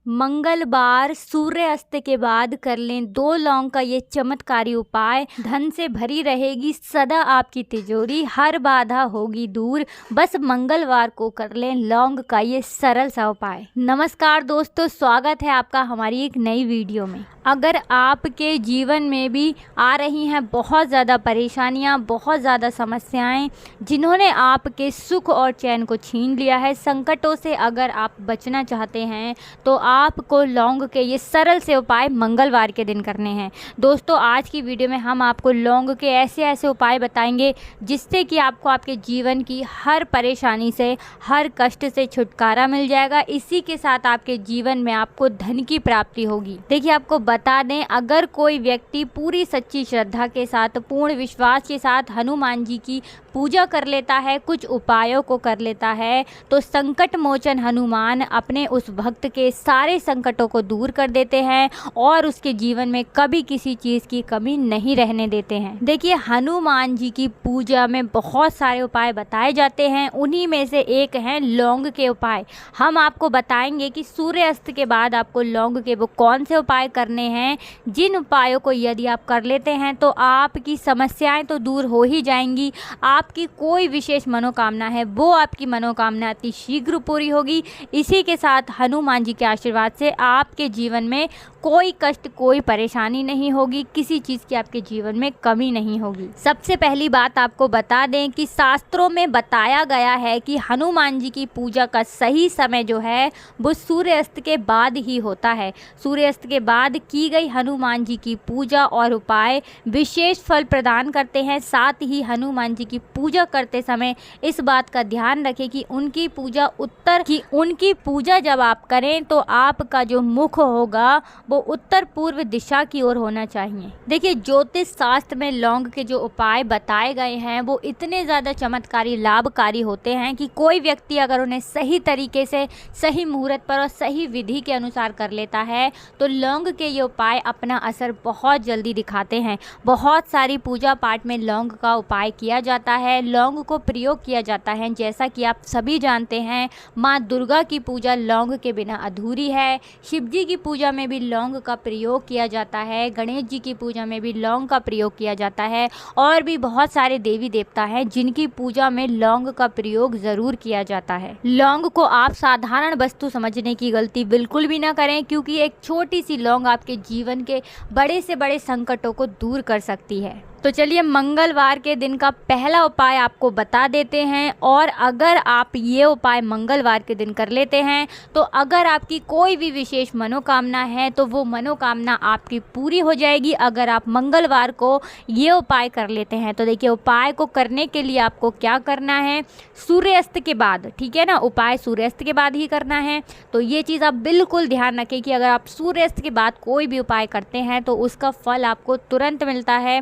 मंगलवार सूर्यास्त के बाद कर लें 2 लौंग का ये चमत्कारी उपाय। धन से भरी रहेगी सदा आपकी तिजोरी, हर बाधा होगी दूर। बस मंगलवार को कर लें लौंग का ये सरल सा उपाय। नमस्कार दोस्तों, स्वागत है आपका हमारी एक नई वीडियो में। अगर आपके जीवन में भी आ रही हैं बहुत ज़्यादा परेशानियां, बहुत ज़्यादा समस्याएं जिन्होंने आपके सुख और चैन को छीन लिया है, संकटों से अगर आप बचना चाहते हैं तो आपको लौंग के ये सरल से उपाय मंगलवार के दिन करने हैं। दोस्तों, आज की वीडियो में हम आपको लौंग के ऐसे ऐसे उपाय बताएंगे जिससे कि आपको आपके जीवन की हर परेशानी से, हर कष्ट से छुटकारा मिल जाएगा। इसी के साथ आपके जीवन में आपको धन की प्राप्ति होगी। देखिए, आपको बता दें, अगर कोई व्यक्ति पूरी सच्ची श्रद्धा के साथ, पूर्ण विश्वास के साथ हनुमान जी की पूजा कर लेता है, कुछ उपायों को कर लेता है, तो संकट मोचन हनुमान अपने उस भक्त के सारे संकटों को दूर कर देते हैं और उसके जीवन में कभी किसी चीज़ की कमी नहीं रहने देते हैं। देखिए, हनुमान जी की पूजा में बहुत सारे उपाय बताए जाते हैं, उन्हीं में से एक है लौंग के उपाय। हम आपको बताएंगे कि सूर्यास्त के बाद आपको लौंग के वो कौन से उपाय करने हैं, जिन उपायों को यदि आप कर लेते हैं तो आपकी समस्याएं तो दूर हो ही जाएंगी। आपकी कोई विशेष मनोकामना है वो आपकी मनोकामना अति शीघ्र पूरी होगी। इसी के साथ हनुमान जी के आशीर्वाद से आपके जीवन में कोई कष्ट, कोई परेशानी नहीं होगी, किसी चीज़ की आपके जीवन में कमी नहीं होगी। सबसे पहली बात आपको बता दें कि शास्त्रों में बताया गया है कि हनुमान जी की पूजा का सही समय जो है वो सूर्यास्त के बाद ही होता है। सूर्यास्त के बाद की गई हनुमान जी की पूजा और उपाय विशेष फल प्रदान करते हैं। साथ ही हनुमान जी की पूजा करते समय इस बात का ध्यान रखें कि उनकी पूजा जब आप करें तो आपका जो मुख होगा वो उत्तर पूर्व दिशा की ओर होना चाहिए। देखिए, ज्योतिष शास्त्र में लौंग के जो उपाय बताए गए हैं वो इतने ज़्यादा चमत्कारी, लाभकारी होते हैं कि कोई व्यक्ति अगर उन्हें सही तरीके से, सही मुहूर्त पर और सही विधि के अनुसार कर लेता है तो लौंग के ये उपाय अपना असर बहुत जल्दी दिखाते हैं। बहुत सारी पूजा पाठ में लौंग का उपाय किया जाता है, लौंग को प्रयोग किया जाता है। जैसा कि आप सभी जानते हैं, माँ दुर्गा की पूजा लौंग के बिना अधूरी है। शिव जी की पूजा में भी लौंग का प्रयोग किया जाता है, गणेश जी की पूजा में भी लौंग का प्रयोग किया जाता है और भी बहुत सारे देवी देवता हैं जिनकी पूजा में लौंग का प्रयोग जरूर किया जाता है। लौंग को आप साधारण वस्तु समझने की गलती बिल्कुल भी ना करें, क्योंकि एक छोटी सी लौंग आपके जीवन के बड़े से बड़े संकटों को दूर कर सकती है। तो चलिए, मंगलवार के दिन का पहला उपाय आपको बता देते हैं। और अगर आप ये उपाय मंगलवार के दिन कर लेते हैं तो अगर आपकी कोई भी विशेष मनोकामना है तो वो मनोकामना आपकी पूरी हो जाएगी, अगर आप मंगलवार को ये उपाय कर लेते हैं। तो देखिए, उपाय को करने के लिए आपको क्या करना है, सूर्यास्त के बाद, ठीक है ना, उपाय सूर्यास्त के बाद ही करना है। तो ये चीज़ आप बिल्कुल ध्यान रखें कि अगर आप सूर्यास्त के बाद कोई भी उपाय करते हैं तो उसका फल आपको तुरंत मिलता है।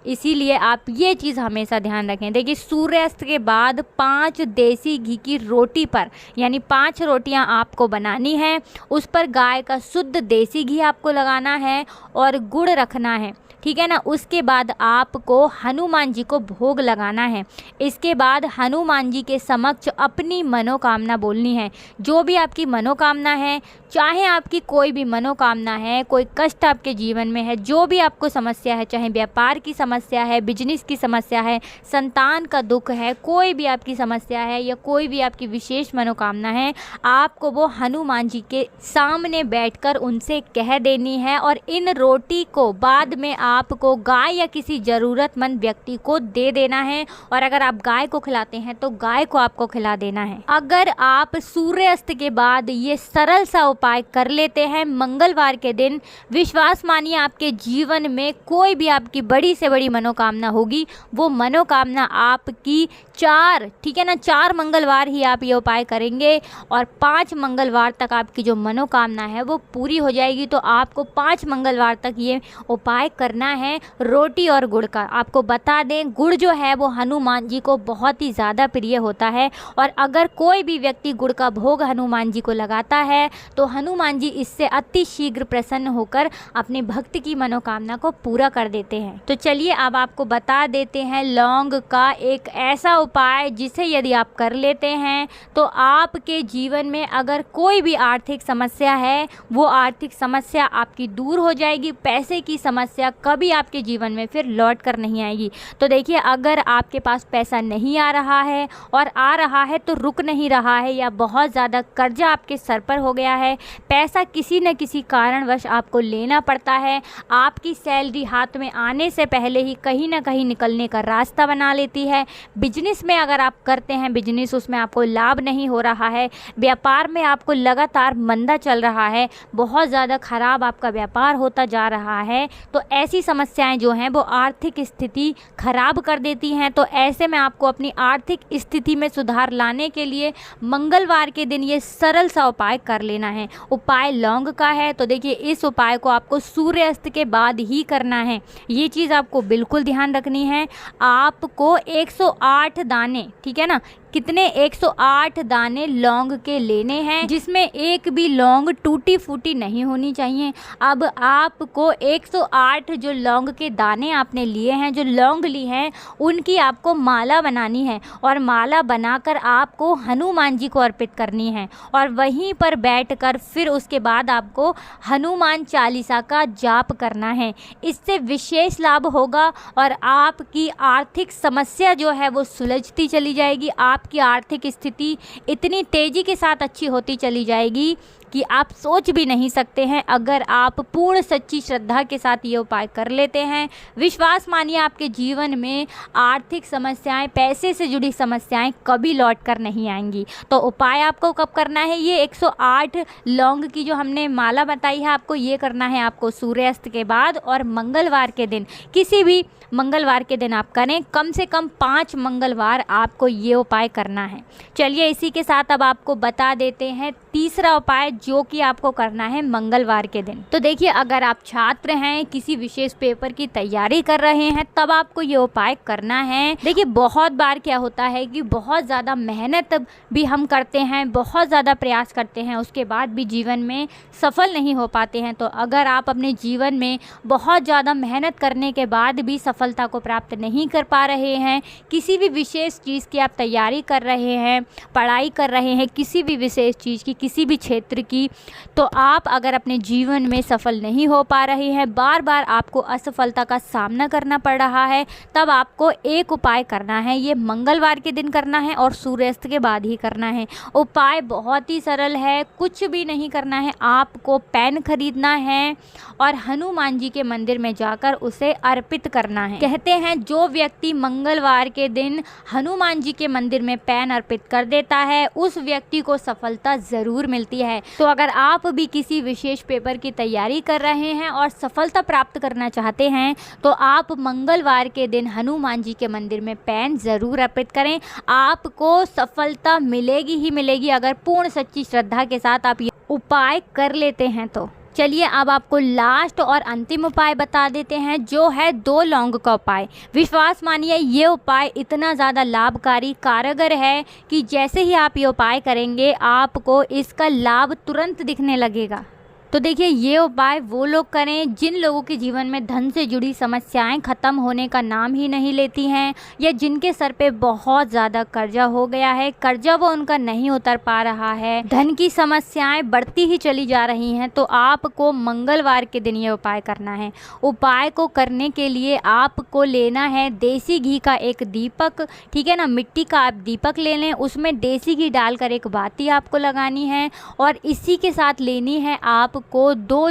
इसीलिए आप ये चीज़ हमेशा ध्यान रखें। देखिए, सूर्यास्त के बाद 5 देसी घी की रोटी पर, यानी 5 रोटियां आपको बनानी है, उस पर गाय का शुद्ध देसी घी आपको लगाना है और गुड़ रखना है, ठीक है ना। उसके बाद आपको हनुमान जी को भोग लगाना है। इसके बाद हनुमान जी के समक्ष अपनी मनोकामना बोलनी है। जो भी आपकी मनोकामना है, चाहे आपकी कोई भी मनोकामना है, कोई कष्ट आपके जीवन में है, जो भी आपको समस्या है, चाहे व्यापार की समस्या है, बिजनेस की समस्या है, संतान का दुख है, कोई भी आपकी समस्या है या कोई भी आपकी विशेष मनोकामना है, आपको वो हनुमान जी के सामने बैठकर उनसे कह देनी है। और इन रोटी को बाद में आपको गाय या किसी ज़रूरतमंद व्यक्ति को दे देना है। और अगर आप गाय को खिलाते हैं तो गाय को आपको खिला देना है। अगर आप सूर्यास्त के बाद ये सरल सा उपाय कर लेते हैं मंगलवार के दिन, विश्वास मानिए आपके जीवन में कोई भी आपकी बड़ी से बड़ी मनोकामना होगी, वो मनोकामना आपकी 4, ठीक है ना, 4 मंगलवार ही आप ये उपाय करेंगे और 5 मंगलवार तक आपकी जो मनोकामना है वो पूरी हो जाएगी। तो आपको 5 मंगलवार तक ये उपाय करना है रोटी और गुड़ का। आपको बता दें, गुड़ जो है वो हनुमान जी को बहुत ही ज़्यादा प्रिय होता है और अगर कोई भी व्यक्ति गुड़ का भोग हनुमान जी को लगाता है तो हनुमान जी इससे अति शीघ्र प्रसन्न होकर अपने भक्त की मनोकामना को पूरा कर देते हैं। तो चलिए, अब आपको बता देते हैं लौंग का एक ऐसा उपाय जिसे यदि आप कर लेते हैं तो आपके जीवन में अगर कोई भी आर्थिक समस्या है वो आर्थिक समस्या आपकी दूर हो जाएगी। पैसे की समस्या कभी आपके जीवन में फिर लौट कर नहीं आएगी। तो देखिए, अगर आपके पास पैसा नहीं आ रहा है और आ रहा है तो रुक नहीं रहा है, या बहुत ज़्यादा कर्जा आपके सर पर हो गया है, पैसा किसी न किसी कारणवश आपको लेना पड़ता है, आपकी सैलरी हाथ में आने से पहले ही कहीं ना कहीं निकलने का रास्ता बना लेती है। बिजनेस में अगर आप करते हैं बिजनेस, उसमें आपको लाभ नहीं हो रहा है, व्यापार में आपको लगातार मंदा चल रहा है, बहुत ज़्यादा खराब आपका व्यापार होता जा रहा है, तो ऐसी समस्याएं जो हैं वो आर्थिक स्थिति खराब कर देती हैं। तो ऐसे में आपको अपनी आर्थिक स्थिति में सुधार लाने के लिए मंगलवार के दिन ये सरल सा उपाय कर लेना है। उपाय लौंग का है, तो देखिए इस उपाय को आपको सूर्यास्त के बाद ही करना है। ये चीज़ आपको बिल्कुल ध्यान रखनी है। आपको 108 दाने, ठीक है ना, कितने 108 दाने लौंग के लेने हैं, जिसमें एक भी लौंग टूटी फूटी नहीं होनी चाहिए। अब आपको 108 जो लौंग के दाने आपने लिए हैं, जो लौंग ली हैं, उनकी आपको माला बनानी है और माला बनाकर आपको हनुमान जी को अर्पित करनी है। और वहीं पर बैठकर फिर उसके बाद आपको हनुमान चालीसा का जाप करना है। इससे विशेष लाभ होगा और आपकी आर्थिक समस्या जो है वो सुलझती चली जाएगी। आपकी आर्थिक स्थिति इतनी तेज़ी के साथ अच्छी होती चली जाएगी कि आप सोच भी नहीं सकते हैं। अगर आप पूर्ण सच्ची श्रद्धा के साथ ये उपाय कर लेते हैं, विश्वास मानिए आपके जीवन में आर्थिक समस्याएं, पैसे से जुड़ी समस्याएं कभी लौट कर नहीं आएंगी। तो उपाय आपको कब करना है? ये 108 लौंग की जो हमने माला बताई है, आपको ये करना है आपको सूर्यास्त के बाद और मंगलवार के दिन। किसी भी मंगलवार के दिन आप करें, कम से कम 5 मंगलवार आपको ये उपाय करना है। चलिए इसी के साथ अब आपको बता देते हैं तीसरा उपाय जो कि आपको करना है मंगलवार के दिन। तो देखिए, अगर आप छात्र हैं, किसी विशेष पेपर की तैयारी कर रहे हैं, तब आपको ये उपाय करना है। देखिए, बहुत बार क्या होता है कि बहुत ज़्यादा मेहनत भी हम करते हैं, बहुत ज़्यादा प्रयास करते हैं, उसके बाद भी जीवन में सफल नहीं हो पाते हैं। तो अगर आप अपने जीवन में बहुत ज़्यादा मेहनत करने के बाद भी सफलता को प्राप्त नहीं कर पा रहे हैं, किसी भी विशेष चीज़ की आप तैयारी कर रहे हैं, पढ़ाई कर रहे हैं, किसी भी विशेष चीज़ की, किसी भी क्षेत्र की, तो आप अगर अपने जीवन में सफल नहीं हो पा रहे हैं, बार बार आपको असफलता का सामना करना पड़ रहा है, तब आपको एक उपाय करना है। ये मंगलवार के दिन करना है और सूर्यास्त के बाद ही करना है। उपाय बहुत ही सरल है, कुछ भी नहीं करना है। आपको पेन खरीदना है और हनुमान जी के मंदिर में जाकर उसे अर्पित करना है। कहते हैं जो व्यक्ति मंगलवार के दिन हनुमान जी के मंदिर में पेन अर्पित कर देता है, उस व्यक्ति को सफलता ज़रूर मिलती है। तो अगर आप भी किसी विशेष पेपर की तैयारी कर रहे हैं और सफलता प्राप्त करना चाहते हैं, तो आप मंगलवार के दिन हनुमान जी के मंदिर में पेन ज़रूर अर्पित करें। आपको सफलता मिलेगी ही मिलेगी अगर पूर्ण सच्ची श्रद्धा के साथ आप ये उपाय कर लेते हैं। तो चलिए अब आपको लास्ट और अंतिम उपाय बता देते हैं, जो है 2 लौंग का उपाय। विश्वास मानिए ये उपाय इतना ज़्यादा लाभकारी कारगर है कि जैसे ही आप ये उपाय करेंगे आपको इसका लाभ तुरंत दिखने लगेगा। तो देखिए, ये उपाय वो लोग करें जिन लोगों के जीवन में धन से जुड़ी समस्याएं ख़त्म होने का नाम ही नहीं लेती हैं, या जिनके सर पे बहुत ज़्यादा कर्जा हो गया है, कर्जा वो उनका नहीं उतर पा रहा है, धन की समस्याएं बढ़ती ही चली जा रही हैं। तो आपको मंगलवार के दिन ये उपाय करना है। उपाय को करने के लिए आपको लेना है देसी घी का एक दीपक, ठीक है ना, मिट्टी का आप दीपक ले लें, उसमें देसी घी डालकर एक बाती आपको लगानी है और इसी के साथ लेनी है आप को 2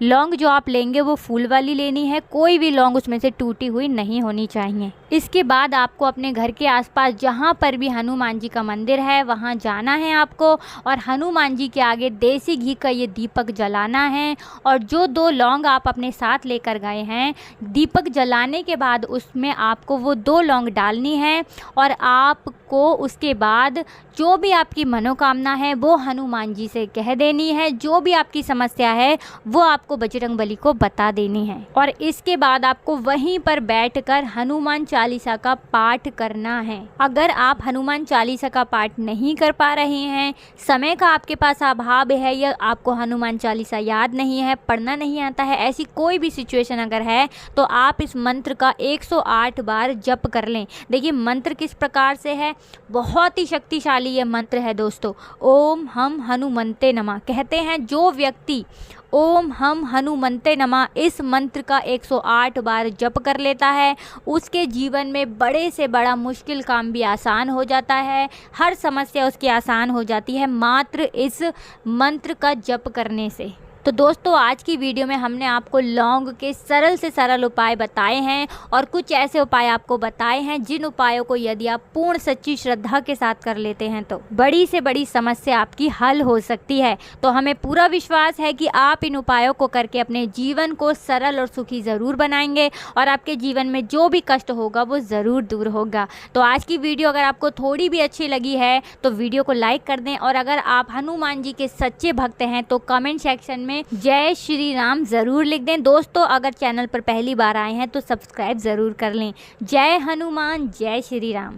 लौंग जो आप लेंगे वो फूल वाली लेनी है, कोई भी लौंग उसमें से टूटी हुई नहीं होनी चाहिए। इसके बाद आपको अपने घर के आसपास जहाँ पर भी हनुमान जी का मंदिर है वहाँ जाना है आपको, और हनुमान जी के आगे देसी घी का ये दीपक जलाना है। और जो 2 लौंग आप अपने साथ लेकर गए हैं, दीपक जलाने के बाद उसमें आपको वो 2 लौंग डालनी है और आपको उसके बाद जो भी आपकी मनोकामना है वो हनुमान जी से कह देनी है। जो भी आपकी समस्या है वो आपको बजरंगबली को बता देनी है। और इसके बाद आपको वहीं पर बैठकर हनुमान चालीसा का पाठ करना है। अगर आप हनुमान चालीसा का पाठ नहीं कर पा रहे हैं, समय का आपके पास अभाव है या आपको हनुमान चालीसा याद नहीं है, पढ़ना नहीं आता है, ऐसी कोई भी सिचुएशन अगर है तो आप इस मंत्र का 108 बार जप कर लें। देखिए मंत्र किस प्रकार से है, बहुत ही शक्तिशाली ये मंत्र है दोस्तों। ओम हम हनुमंते नमः कहते हैं जो व्यक्ति ओम हम हनुमंते नमः इस मंत्र का 108 बार जप कर लेता है, उसके जीवन में बड़े से बड़ा मुश्किल काम भी आसान हो जाता है, हर समस्या उसकी आसान हो जाती है मात्र इस मंत्र का जप करने से। तो दोस्तों आज की वीडियो में हमने आपको लौंग के सरल से सरल उपाय बताए हैं और कुछ ऐसे उपाय आपको बताए हैं जिन उपायों को यदि आप पूर्ण सच्ची श्रद्धा के साथ कर लेते हैं तो बड़ी से बड़ी समस्या आपकी हल हो सकती है। तो हमें पूरा विश्वास है कि आप इन उपायों को करके अपने जीवन को सरल और सुखी ज़रूर बनाएंगे और आपके जीवन में जो भी कष्ट होगा वो ज़रूर दूर होगा। तो आज की वीडियो अगर आपको थोड़ी भी अच्छी लगी है तो वीडियो को लाइक कर दें और अगर आप हनुमान जी के सच्चे भक्त हैं तो कमेंट सेक्शन में जय श्री राम ज़रूर लिख दें। दोस्तों अगर चैनल पर पहली बार आए हैं तो सब्सक्राइब ज़रूर कर लें। जय हनुमान, जय श्री राम।